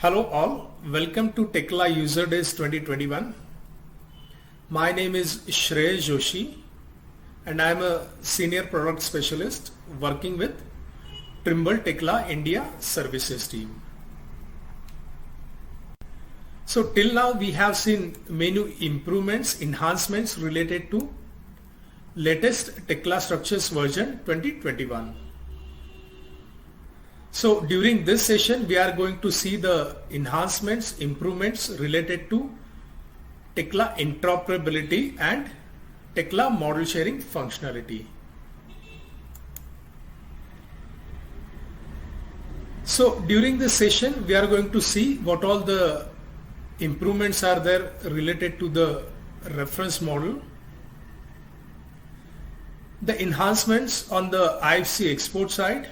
Hello all, welcome to Tekla User Days 2021. My name is Shreya Joshi and I am a Senior Product Specialist working with Trimble Tekla India Services team. So till now we have seen many improvements, enhancements related to latest Tekla Structures version 2021. So during this session we are going to see the enhancements, improvements related to Tekla interoperability and Tekla model sharing functionality. So during this session we are going to see what all the improvements are there related to the reference model, the enhancements on the IFC export side.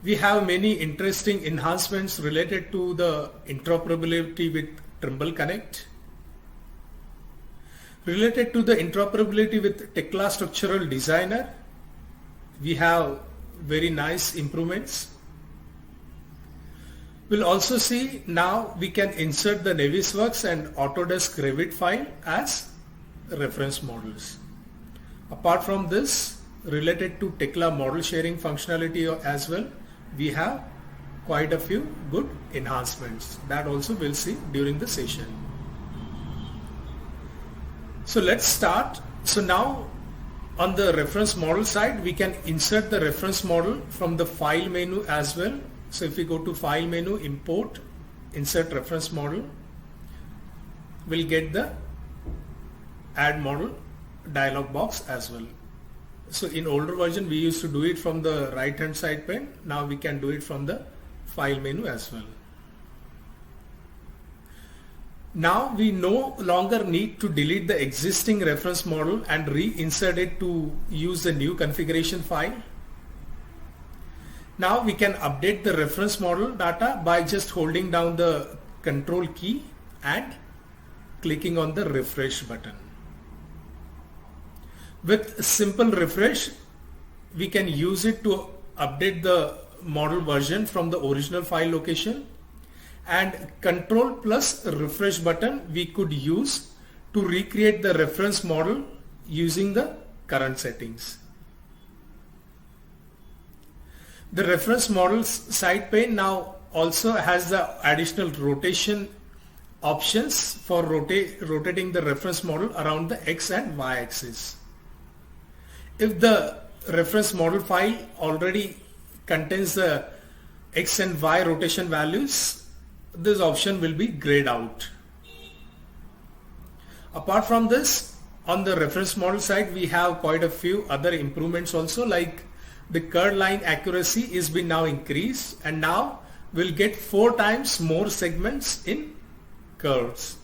We have many interesting enhancements related to the interoperability with Trimble Connect. Related to the interoperability with Tekla Structural Designer, we have very nice improvements. We'll also see now we can insert the Navisworks and Autodesk Revit file as reference models. Apart from this, related to Tekla model sharing functionality as well, we have quite a few good enhancements that also we'll see during the session. So let's start. So now on the reference model side, we can insert the reference model from the file menu as well. So if we go to file menu, import, insert reference model, we'll get the add model dialog box as well. So in older version we used to do it from the right hand side pane. Now we can do it from the file menu as well. Now we no longer need to delete the existing reference model and reinsert it to use the new configuration file. Now we can update the reference model data by just holding down the control key and clicking on the refresh button. With simple refresh, we can use it to update the model version from the original file location, and control plus refresh button we could use to recreate the reference model using the current settings. The reference models side pane now also has the additional rotation options for rotating the reference model around the X and Y axis. If the reference model file already contains the X and Y rotation values, this option will be grayed out. Apart from this, on the reference model side we have quite a few other improvements also, like the curve line accuracy is been now increased and now we'll get 4 times more segments in curves.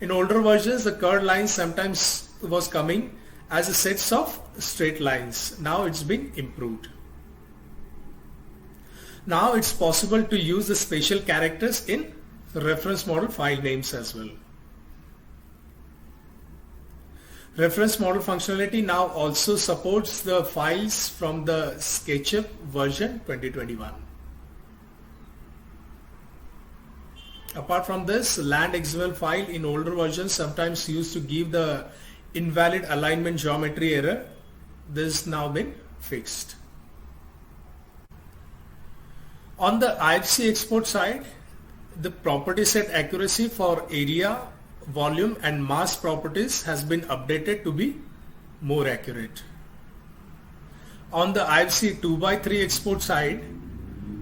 In older versions the curved line sometimes was coming as a sets of straight lines. Now it's been improved. Now it's possible to use the special characters in reference model file names as well. Reference model functionality now also supports the files from the SketchUp version 2021. Apart from this, land XML file in older versions sometimes used to give the invalid alignment geometry error. This has now been fixed. On the IFC export side, the property set accuracy for area, volume and mass properties has been updated to be more accurate. On the IFC 2x3 export side,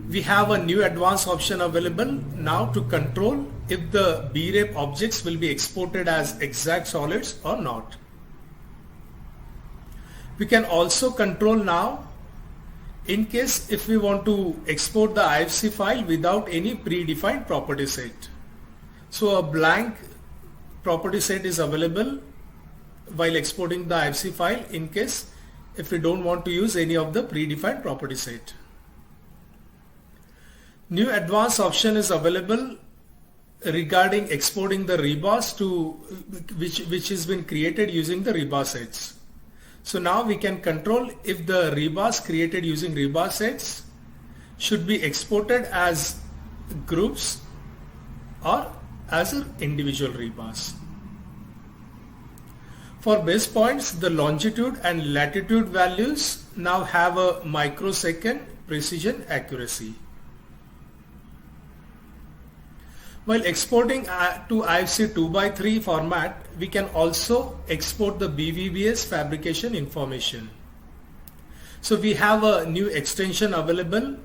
we have a new advanced option available now to control if the BREP objects will be exported as exact solids or not. We can also control now in case if we want to export the IFC file without any predefined property set. So a blank property set is available while exporting the IFC file in case if we don't want to use any of the predefined property set. New advanced option is available regarding exporting the rebars to which has been created using the rebar sets. So now we can control if the rebars created using rebar sets should be exported as groups or as an individual rebars. For base points, the longitude and latitude values now have a microsecond precision accuracy. While exporting to IFC 2x3 format, we can also export the BVBS fabrication information. So we have a new extension available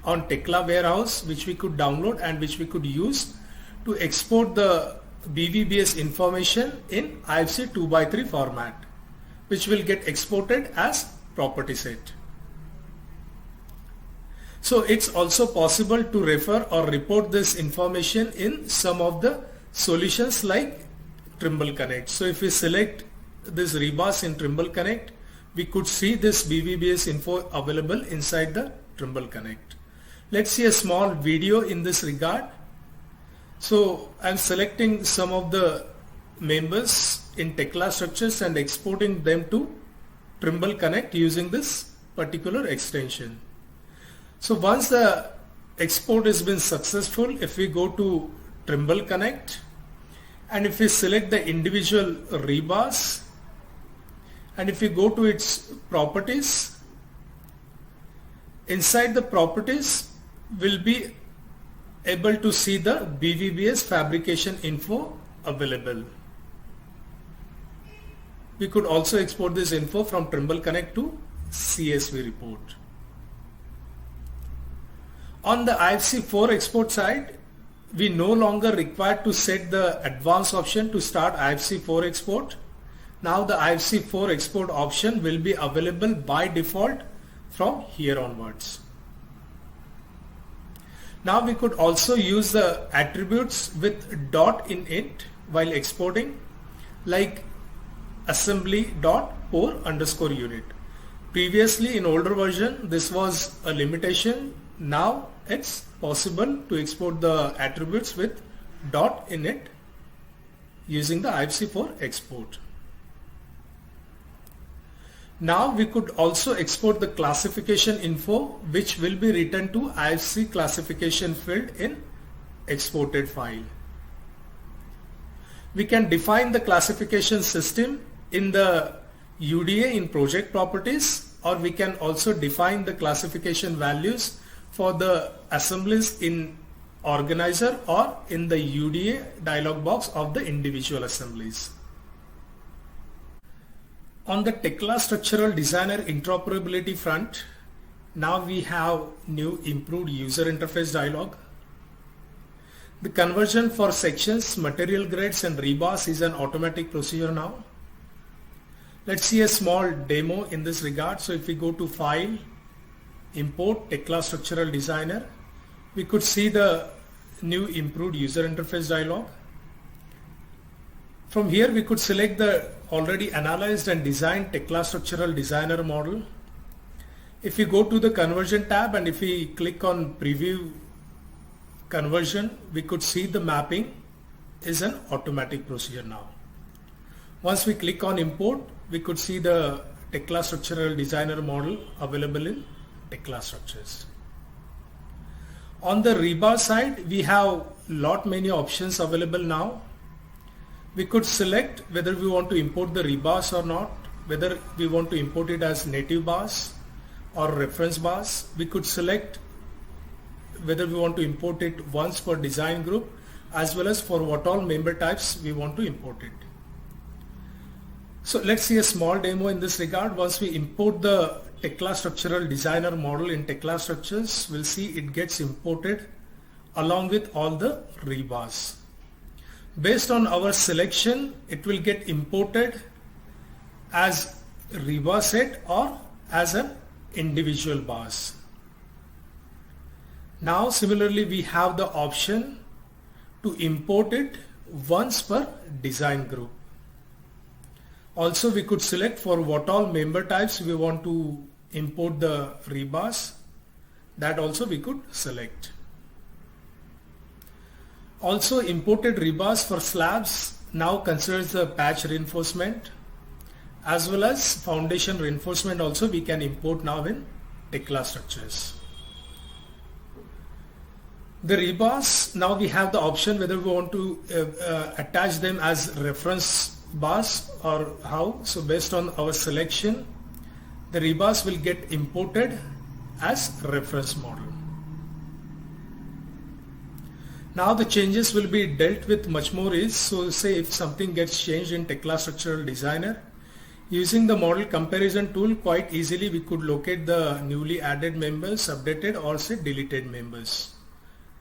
on Tekla Warehouse which we could download and which we could use to export the BVBS information in IFC 2x3 format, which will get exported as property set. So it's also possible to refer or report this information in some of the solutions like Trimble Connect. So if we select this rebars in Trimble Connect, we could see this BVBS info available inside the Trimble Connect. Let's see a small video in this regard. So I'm selecting some of the members in Tekla structures and exporting them to Trimble Connect using this particular extension. So once the export has been successful, if we go to Trimble Connect and if we select the individual rebars and if we go to its properties, inside the properties we'll be able to see the BVBS fabrication info available. We could also export this info from Trimble Connect to CSV report. On the IFC 4 export side, we no longer require to set the advanced option to start IFC 4 export. Now the IFC 4 export option will be available by default from here onwards. Now we could also use the attributes with dot in it while exporting, like assembly.core_unit. Previously in older version this was a limitation. Now it's possible to export the attributes with dot in it using the IFC 4 export. Now we could also export the classification info which will be written to IFC classification field in exported file. We can define the classification system in the UDA in project properties, or we can also define the classification values for the assemblies in organizer or in the UDA dialog box of the individual assemblies. On the Tekla Structural Designer interoperability front, now we have new improved user interface dialog. The conversion for sections, material grades and rebars is an automatic procedure now. Let's see a small demo in this regard. So if we go to File, Import Tekla Structural Designer, we could see the new improved user interface dialog. From here we could select the already analyzed and designed Tekla Structural Designer model. If we go to the conversion tab and if we click on preview conversion, we could see the mapping is an automatic procedure now. Once we click on import, we could see the Tekla Structural Designer model available in Tekla structures. On the rebar side, we have many options available now. We could select whether we want to import the rebars or not, whether we want to import it as native bars or reference bars. We could select whether we want to import it once per design group, as well as for what all member types we want to import it. So let's see a small demo in this regard. Once we import the Tekla Structural Designer model in Tekla structures, we'll see it gets imported along with all the rebars. Based on our selection, it will get imported as rebar set or as an individual bars. Now similarly we have the option to import it once per design group. Also we could select for what all member types we want to import the rebars. That also we could select. Also imported rebars for slabs now considers the patch reinforcement, as well as foundation reinforcement also we can import now in Tekla structures. The rebars, now we have the option whether we want to attach them as reference bars or how. So based on our selection, the rebars will get imported as reference model. Now the changes will be dealt with much more ease. So say if something gets changed in Tekla Structural Designer, using the model comparison tool, quite easily we could locate the newly added members, updated or say deleted members,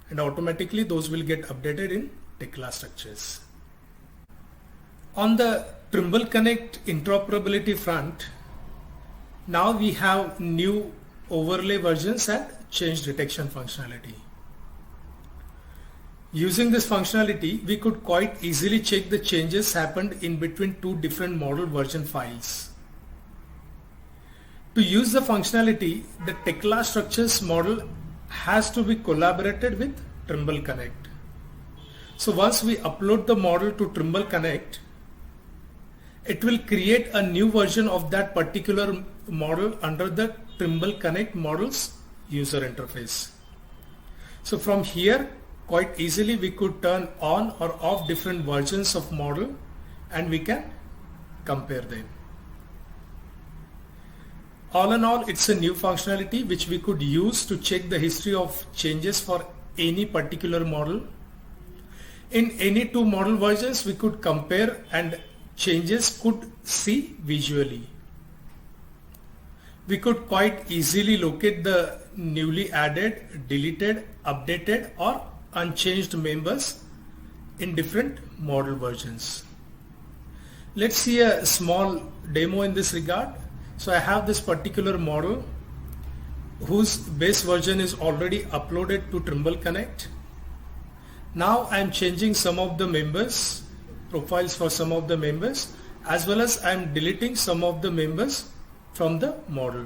and automatically those will get updated in Tekla Structures. On the Trimble Connect interoperability front, now we have new overlay versions and change detection functionality. Using this functionality, we could quite easily check the changes happened in between two different model version files. To use the functionality, the Tekla Structures model has to be collaborated with Trimble Connect. So once we upload the model to Trimble Connect, it will create a new version of that particular model under the Trimble Connect model's user interface. So from here, quite easily we could turn on or off different versions of model and we can compare them. All in all, it's a new functionality which we could use to check the history of changes for any particular model. In any two model versions, we could compare and changes could see visually. We could quite easily locate the newly added, deleted, updated or unchanged members in different model versions. Let's see a small demo in this regard. So I have this particular model whose base version is already uploaded to Trimble Connect. Now I am changing some of the members, profiles for some of the members, as well as I am deleting some of the members from the model.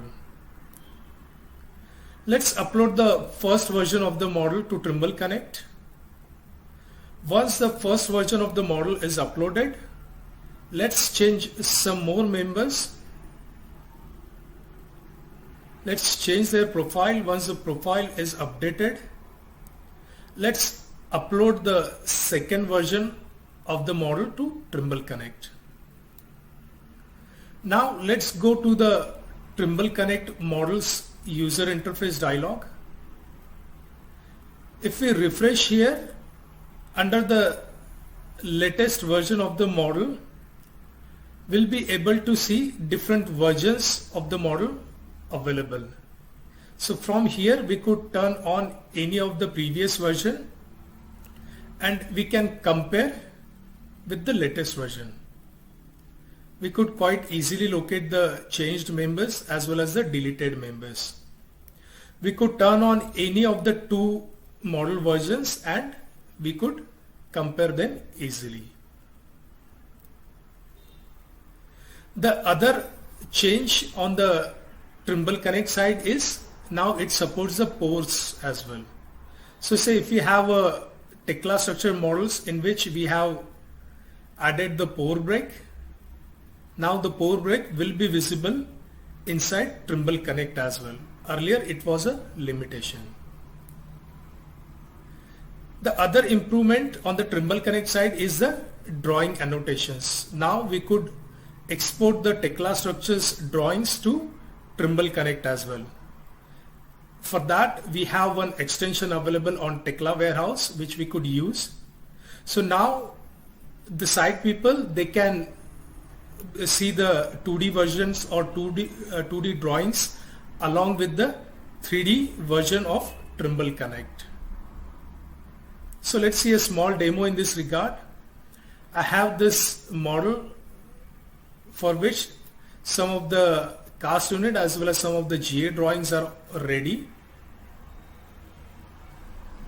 Let's upload the first version of the model to Trimble Connect. Once the first version of the model is uploaded, let's change some more members. Let's change their profile. Once the profile is updated, let's upload the second version of the model to Trimble Connect. Now let's go to the Trimble Connect model's user interface dialog. If we refresh here, under the latest version of the model, we'll be able to see different versions of the model available. So from here we could turn on any of the previous version and we can compare with the latest version. We could quite easily locate the changed members as well as the deleted members. We could turn on any of the two model versions and we could compare them easily. The other change on the Trimble Connect side is now it supports the pores as well. So say if we have a Tekla structure models in which we have added the pore break, now the pore break will be visible inside Trimble Connect as well. Earlier it was a limitation. The other improvement on the Trimble Connect side is the drawing annotations. Now we could export the Tekla structures drawings to Trimble Connect as well. For that we have one extension available on Tekla Warehouse which we could use. So now the site people, they can see the 2D versions or 2D drawings along with the 3D version of Trimble Connect. So let's see a small demo in this regard. I have this model for which some of the cast unit as well as some of the GA drawings are ready.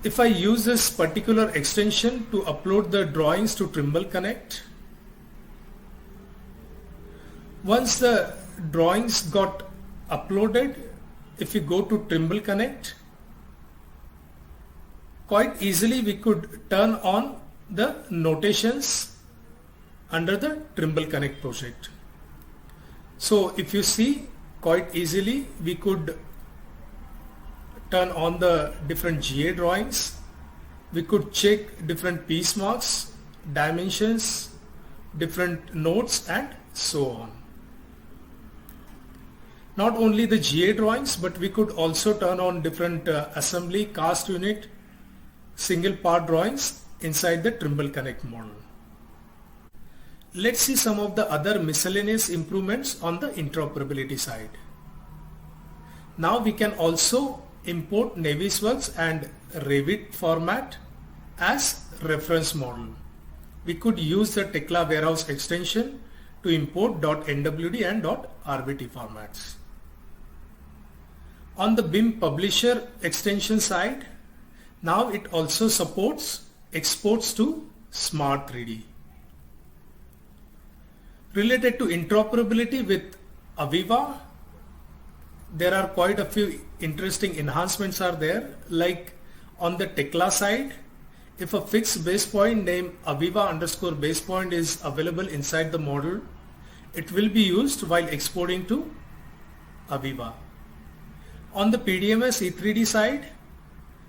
If I use this particular extension to upload the drawings to Trimble Connect, once the drawings got uploaded, if we go to Trimble Connect, quite easily we could turn on the notations under the Trimble Connect project. So if you see, quite easily we could turn on the different GA drawings We could check different piece marks, dimensions, different notes and so on. Not only the GA drawings, but we could also turn on different assembly, cast unit, single part drawings inside the Trimble Connect model. Let's see some of the other miscellaneous improvements on the interoperability side. Now we can also import Navisworks and Revit format as reference model. We could use the Tekla Warehouse extension to import .nwd and .rbt formats. On the BIM Publisher extension side, now it also supports exports to Smart 3D. Related to interoperability with Aviva, there are quite a few interesting enhancements are there. Like on the Tekla side, if a fixed base point named Aviva_base point is available inside the model, it will be used while exporting to Aviva. On the PDMS E3D side,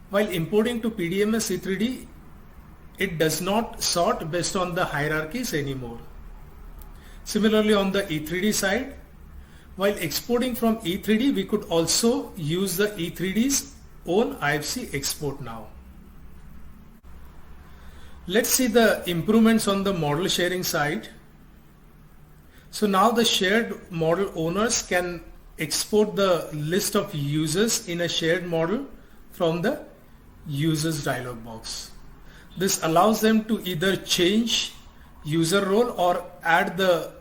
while importing to PDMS E3D, it does not sort based on the hierarchies anymore. Similarly, on the E3D side, while exporting from E3D, we could also use the E3D's own IFC export now. Let's see the improvements on the model sharing side. So now the shared model owners can export the list of users in a shared model from the users dialog box. This allows them to either change user role or add the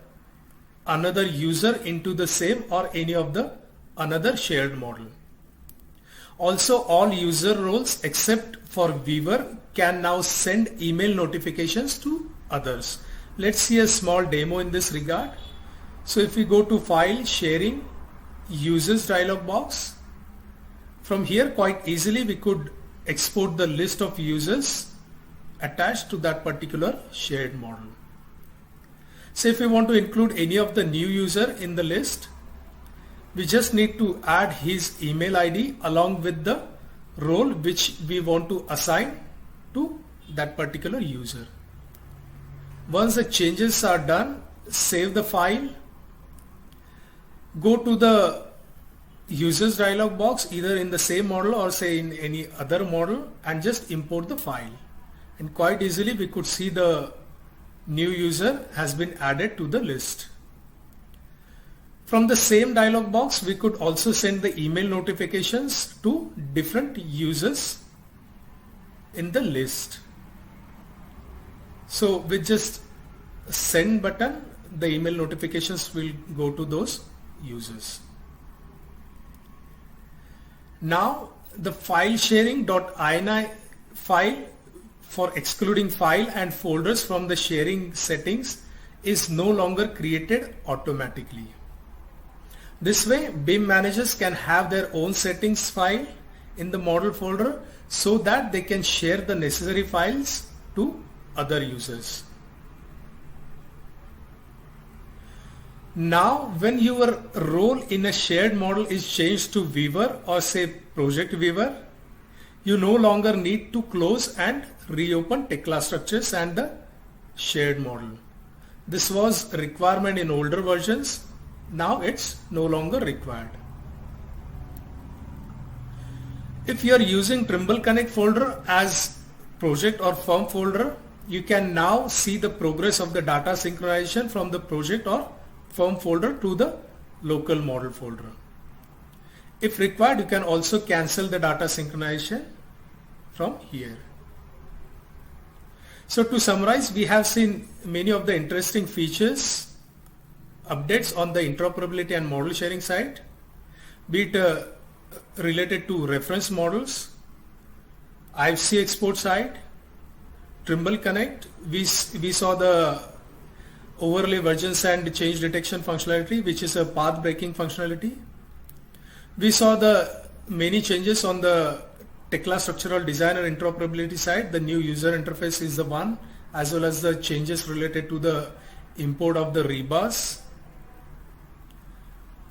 another user into the same or any of the another shared model. Also, all user roles except for viewer can now send email notifications to others. Let's see a small demo in this regard. So if we go to File, Sharing, Users dialog box, from here quite easily we could export the list of users attached to that particular shared model. So if we want to include any of the new user in the list, we just need to add his email ID along with the role which we want to assign to that particular user. Once the changes are done, save the file, go to the users dialog box either in the same model or say in any other model and just import the file. And quite easily we could see the new user has been added to the list. From the same dialog box, we could also send the email notifications to different users in the list. So with just send button, the email notifications will go to those users. Now the file sharing.ini file for excluding file and folders from the sharing settings is no longer created automatically. This way, BIM managers can have their own settings file in the model folder so that they can share the necessary files to other users. Now, when your role in a shared model is changed to viewer or say project viewer, you no longer need to close and reopen Tekla structures and the shared model. This was a requirement in older versions. Now it's no longer required. If you are using Trimble Connect folder as project or firm folder, you can now see the progress of the data synchronization from the project or firm folder to the local model folder. If required, you can also cancel the data synchronization from here. So to summarize, we have seen many of the interesting features, updates on the interoperability and model sharing side, be it related to reference models, IFC export side, Trimble Connect. We saw the overlay versions and change detection functionality, which is a path breaking functionality. We saw the many changes on the Tekla structural designer interoperability side. The new user interface is the one, as well as the changes related to the import of the rebars.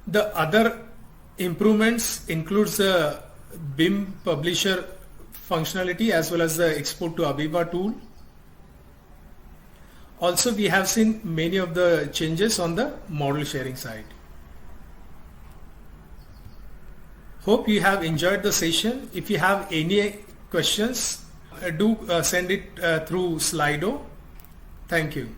The other improvements includes the BIM publisher functionality as well as the export to Aviva tool. Also, we have seen many of the changes on the model sharing side. Hope you have enjoyed the session. If you have any questions, do send it through Slido. Thank you.